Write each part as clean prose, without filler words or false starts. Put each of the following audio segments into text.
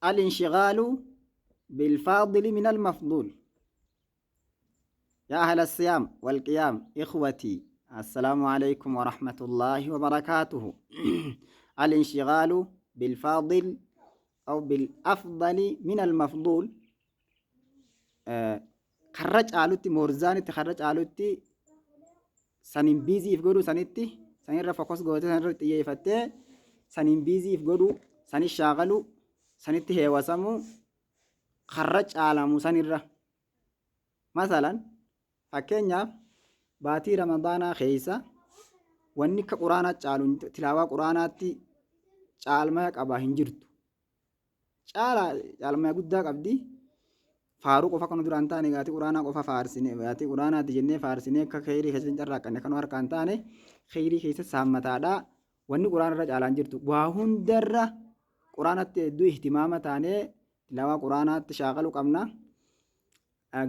الانشغال بالفاضل من المفضول. يا أهل الصيام والقيام إخوتي، السلام عليكم ورحمة الله وبركاته. الانشغال بالفاضل أو بالأفضل من المفضول. خرج آلوتي مورزاني تخرج آلوتي سنين بيزي يفقدوا سنتي سنين رفقوس قوتي سنين رتي يفتي سنين بيزي يفقدوا سنين شاغلوا سنتي هي وسمو خرج آلامو سنين ره. مثلا fakkeenyaaf baatii ramadaanaa keessa wanni akka quraanaa caalu tilaawaa quraanaatti caalmaa qaba hin jirtu. Caalmaa guddaa qabdi. Faaruu qofa kan duraan taane gaatii quraanaa qofa faarsine gaatii quraanaatti jennee faarsine akka kheyrii keessatti carraaqqanne kan harkaan taane kheyrii keessatti saammataadha. Wanni quraanarra caalaa hin jirtu. Waa hundarra quraanatti hedduu ihtimaama taanee tilaawaa quraanaatti shaaqaluu qabna.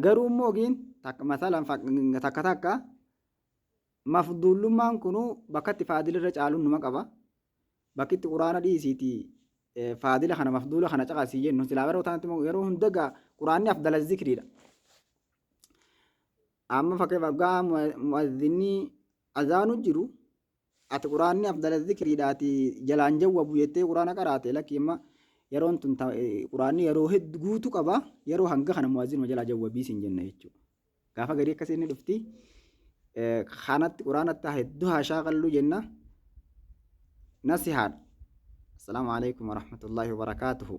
Garuu immoo ogiin takka takka mafduulummaan kunu bakkatti faadilirra caaluun numa qaba. Bakkitti quraana dhiisiiti faadila kana mafduula kana caqasii jennu silaa bara utaanatti yeroo hundagaa quraanni afdala zikriidha. Amma fakkeeffagaa mu'adhinni azaanu jiru ati quraanni afdala zikriidhaati jalaan jawwabu jettee quraana qaraate lakkiimma yeroon tun quraanni yeroo hedduu guutuu qaba. Yeroo hanga kana mu'adhinuma jalaa jawwabiis hin jenna jechuudha. Gaafa garii akkasii inni dhufti kanatti quraanatti hedduu haa shaaqallu jenna. Nasihaadha. Assalaamu alaikum warahmatullaahi wabarakaatuhu.